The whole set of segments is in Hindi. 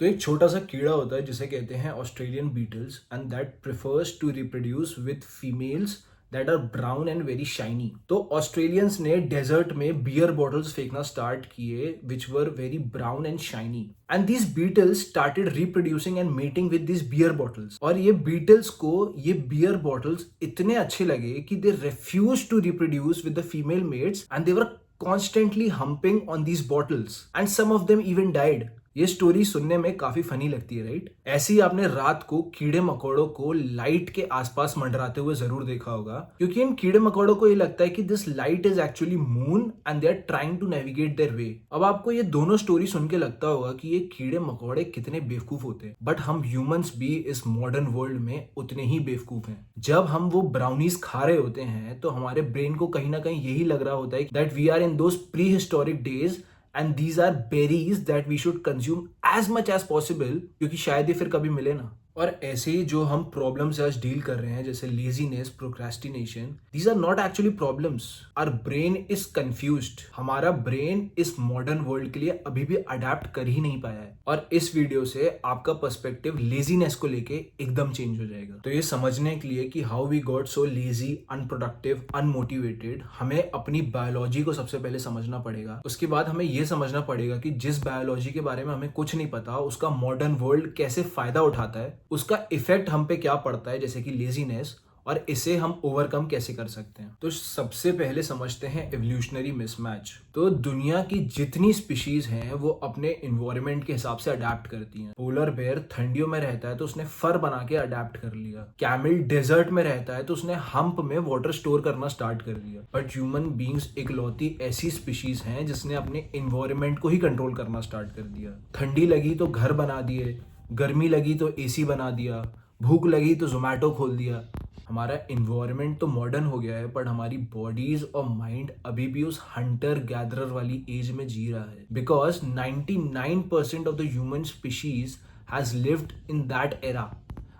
तो एक छोटा सा कीड़ा होता है जिसे कहते हैं Australian beetles and that prefers to reproduce with females that are brown and very shiny. तो ऑस्ट्रेलियंस ने डेजर्ट में बियर बॉटल्स फेंकना स्टार्ट किए which were very brown and shiny, and these beetles started reproducing and mating with this beer bottles. और ये बीटल्स को ये बियर बॉटल्स इतने अच्छे लगे कि they refuse to reproduce with the female mates and they were constantly humping on these bottles and some of them even died। ये स्टोरी सुनने में काफी फनी लगती है, राइट? ऐसे ही आपने रात को कीड़े मकोड़ों को लाइट के आसपास मंडराते हुए जरूर देखा होगा, क्योंकि इन कीड़े मकोड़ों को ये लगता है कि this light is actually moon and they are trying to navigate their way. अब आपको ये दोनों स्टोरी सुन के लगता होगा कि ये कीड़े मकोड़े कितने बेवकूफ होते हैं, बट हम ह्यूमंस भी इस मॉडर्न वर्ल्ड में उतने ही बेवकूफ हैं। जब हम वो ब्राउनीज खा रहे होते हैं तो हमारे ब्रेन को कहीं ना कहीं यही लग रहा होता है that we are in those prehistoric days and these are berries that we should consume as much as possible, क्योंकि शायद ये फिर कभी मिले ना। और ऐसे ही जो हम प्रॉब्लम से आज डील कर रहे हैं जैसे laziness, procrastination, these are not actually problems. Our brain is confused. हमारा ब्रेन इस मॉडर्न वर्ल्ड के लिए अभी भी अडेप्ट कर ही नहीं पाया है। और इस वीडियो से आपका पर्सपेक्टिव लेजीनेस को लेके एकदम चेंज हो जाएगा। तो ये समझने के लिए कि how we got so lazy, unproductive, unmotivated, हमें अपनी बायोलॉजी को सबसे पहले समझना पड़ेगा। उसके बाद हमें ये समझना पड़ेगा कि जिस बायोलॉजी के बारे में हमें कुछ नहीं पता उसका मॉडर्न वर्ल्ड कैसे फायदा उठाता है, उसका इफेक्ट हम पे क्या पड़ता है जैसे कि लेजीनेस, और इसे हम ओवरकम कैसे कर सकते हैं। तो सबसे पहले समझते हैं एवोल्यूशनरी मिसमैच। तो दुनिया की जितनी स्पीशीज हैं वो अपने इन्वायरमेंट के हिसाब से अडेप्ट करती हैं। पोलर बेयर ठंडियों में रहता है तो उसने फर बना के अडेप्ट कर लिया। कैमल डेजर्ट में रहता है तो उसने हम्प में वाटर स्टोर करना स्टार्ट कर दिया। बट ह्यूमन बींग्स इकलौती ऐसी स्पीशीज हैं जिसने अपने इन्वायरमेंट को ही कंट्रोल करना स्टार्ट कर दिया। ठंडी लगी तो घर बना दिए, गर्मी लगी तो एसी बना दिया, भूख लगी तो जोमेटो खोल दिया। हमारा इन्वायरमेंट तो मॉडर्न हो गया है बट हमारी बॉडीज और माइंड अभी भी उस हंटर गैदरर वाली एज में जी रहा है, because 99% of the human species has lived in that era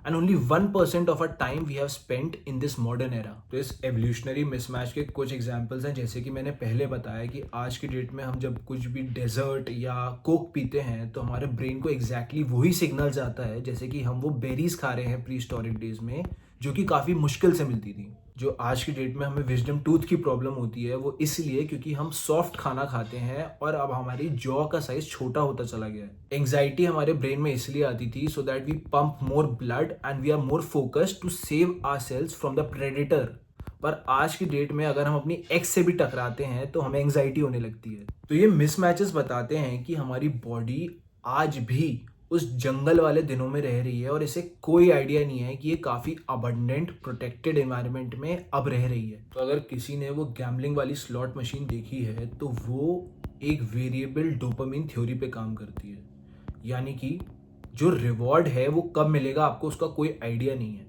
and only 1% of our time we have spent in this modern era। तो इस एवोल्यूशनरी मिसमैच के कुछ एग्जांपल्स हैं, जैसे कि मैंने पहले बताया कि आज की डेट में हम जब कुछ भी डेजर्ट या कोक पीते हैं तो हमारे ब्रेन को एग्जैक्टली वही सिग्नल जाता है जैसे कि हम वो बेरीज खा रहे हैं प्री हिस्टोरिक डेज में, जो कि काफ़ी मुश्किल से मिलती थी। जो आज की डेट में हमें विजडम टूथ की प्रॉब्लम होती है वो इसलिए क्योंकि हम सॉफ्ट खाना खाते हैं और अब हमारी जॉ का साइज छोटा होता चला गया है। एंजाइटी हमारे ब्रेन में इसलिए आती थी so that we pump more blood and we are more focused to save ourselves from the predator. पर आज की डेट में अगर हम अपनी एक्स से भी टकराते हैं तो हमें एंजाइटी होने लगती है। तो ये मिसमैचेस बताते हैं कि हमारी बॉडी आज भी उस जंगल वाले दिनों में रह रही है और इसे कोई आइडिया नहीं है कि ये काफ़ी अबंडेंट प्रोटेक्टेड एनवायरनमेंट में अब रह रही है। तो अगर किसी ने वो गैम्बलिंग वाली स्लॉट मशीन देखी है तो वो एक वेरिएबल डोपामिन थ्योरी पे काम करती है, यानी कि जो रिवॉर्ड है वो कब मिलेगा आपको उसका कोई आइडिया नहीं है।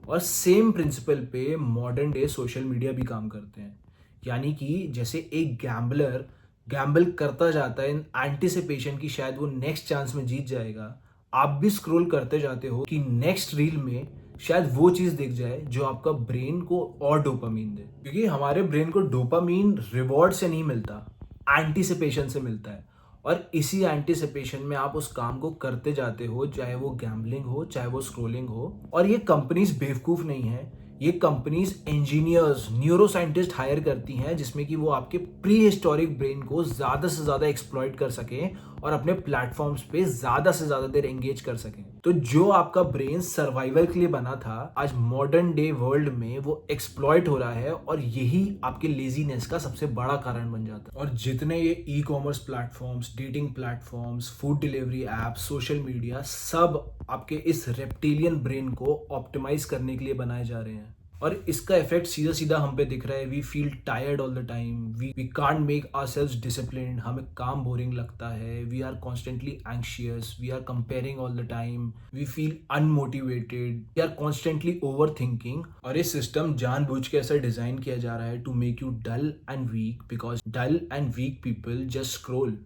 और सेम प्रिंसिपल पे मॉडर्न डे सोशल मीडिया भी काम करते हैं, यानी कि जैसे एक गैम्बलर गैम्बल करता जाता है इन एंटिसिपेशन की शायद वो नेक्स्ट चांस में जीत जाएगा, आप भी स्क्रॉल करते जाते हो कि नेक्स्ट रील में शायद वो चीज दिख जाए जो आपका ब्रेन को और डोपामीन दे, क्योंकि हमारे ब्रेन को डोपामीन रिवॉर्ड से नहीं मिलता, एंटिसिपेशन से मिलता है। और इसी एंटिसिपेशन में आप उस काम को करते जाते हो, चाहे वो गैम्बलिंग हो चाहे वो स्क्रोलिंग हो। और ये कंपनीज बेवकूफ नहीं है, ये companies engineers, neuroscientists hire करती हैं जिसमें कि वो आपके प्री हिस्टोरिक ब्रेन को ज्यादा से ज्यादा एक्सप्लॉइट कर सकें और अपने प्लेटफॉर्म्स पे ज्यादा से ज्यादा देर एंगेज कर सकें। तो जो आपका ब्रेन सर्वाइवल के लिए बना था आज मॉडर्न डे वर्ल्ड में वो एक्सप्लॉइट हो रहा है, और यही आपके लेजीनेस का सबसे बड़ा कारण बन जाता है। और जितने ये e commerce platforms, dating platforms, food delivery apps, social media, सब आपके इस रेप्टिलियन ब्रेन को ऑप्टिमाइज करने के लिए बनाए जा रहे हैं। और इसका इफेक्ट सीधा सीधा हम पे दिख रहा है। We feel tired all the time, we can't make ourselves disciplined, हमें काम बोरिंग लगता है, we are constantly anxious, we are comparing all the time, we feel unmotivated, we are constantly overthinking. और ये सिस्टम जानबूझ के ऐसा डिजाइन किया जा रहा है to make you dull and weak, because dull and weak people just scroll,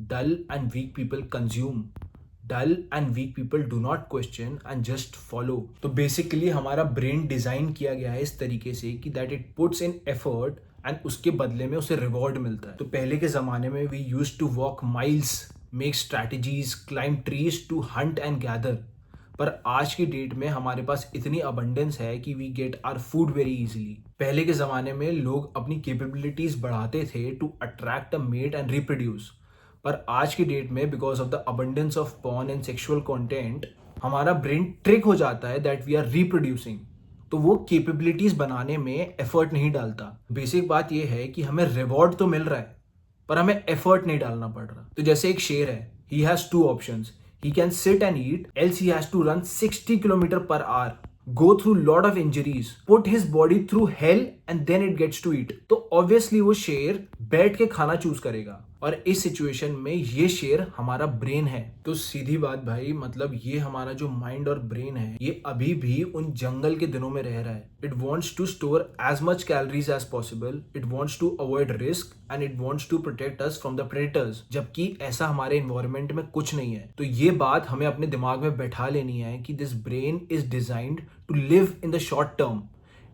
dull and weak people consume, dull and weak people do not question and just follow. तो बेसिकली हमारा ब्रेन डिजाइन किया गया है इस तरीके से कि that it puts in effort एंड उसके बदले में उसे रिवॉर्ड मिलता है। तो पहले के जमाने में we used to walk miles make strategies, climb trees to hunt and gather. पर आज की डेट में हमारे पास इतनी अबंडेंस है कि we get our food very easily. पहले के ज़माने में लोग अपनी कैपेबिलिटीज़ बढ़ाते थे to attract a mate and reproduce. पर आज की डेट में because of the abundance of porn and sexual content हमारा ब्रेन ट्रिक हो जाता है दैट वी आर रिप्रोड्यूसिंग, तो वो कैपेबिलिटीज़ बनाने में एफर्ट नहीं डालता। बेसिक बात ये है कि हमें रिवॉर्ड तो मिल रहा है पर हमें एफर्ट नहीं डालना पड़ रहा। तो जैसे एक शेर है, he has two options, he can sit and eat, else he has to run 60 km per hour, go through lot of injuries, put his body through hell and then it gets to eat। तो ऑब्वियसली वो शेर बैठ के खाना चूज करेगा और इस सिचुएशन में ये शेर हमारा ब्रेन है। तो सीधी बात भाई, मतलब ये हमारा जो माइंड और ब्रेन है ये अभी भी उन जंगल के दिनों में रह रहा है। It wants to store as much calories as possible, it wants to avoid risk and it wants to protect us from the predators, जबकि ऐसा हमारे एनवायरमेंट में कुछ नहीं है। तो ये बात हमें अपने दिमाग में बैठा लेनी है कि this brain is designed to live in the short term,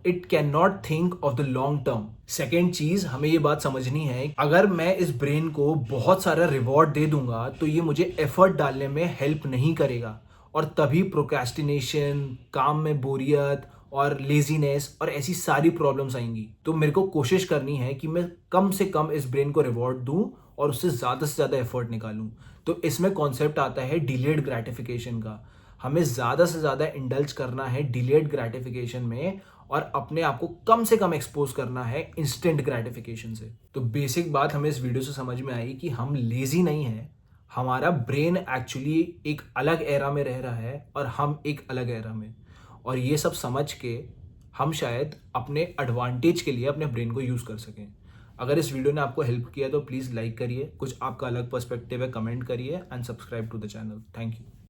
it can not think of the long term. Second चीज हमें ये बात समझनी है, अगर मैं इस ब्रेन को बहुत सारा रिवॉर्ड दे दूंगा तो ये मुझे एफर्ट डालने में हेल्प नहीं करेगा और तभी प्रोक्रेस्टिनेशन, काम में बोरियत और लेजीनेस और ऐसी सारी प्रॉब्लम्स आएंगी। तो मेरे को कोशिश करनी है कि मैं कम से कम इस ब्रेन को रिवॉर्ड दूं और उससे ज़्यादा एफर्ट निकालूं। तो इसमें कॉन्सेप्ट आता है डिलेड ग्रेटिफिकेशन का। हमें ज़्यादा से ज़्यादा इंडल्ज करना है डिलेड ग्रेटिफिकेशन में और अपने आप को कम से कम एक्सपोज करना है इंस्टेंट ग्रेटिफिकेशन से। तो बेसिक बात हमें इस वीडियो से समझ में आई कि हम लेजी नहीं हैं, हमारा ब्रेन एक्चुअली एक अलग एरा में रह रहा है और हम एक अलग एरा में। और ये सब समझ के हम शायद अपने एडवांटेज के लिए अपने ब्रेन को यूज़ कर सकें। अगर इस वीडियो ने आपको हेल्प किया तो प्लीज़ लाइक करिए, कुछ आपका अलग पर्सपेक्टिव है कमेंट करिए and subscribe to the channel. Thank you.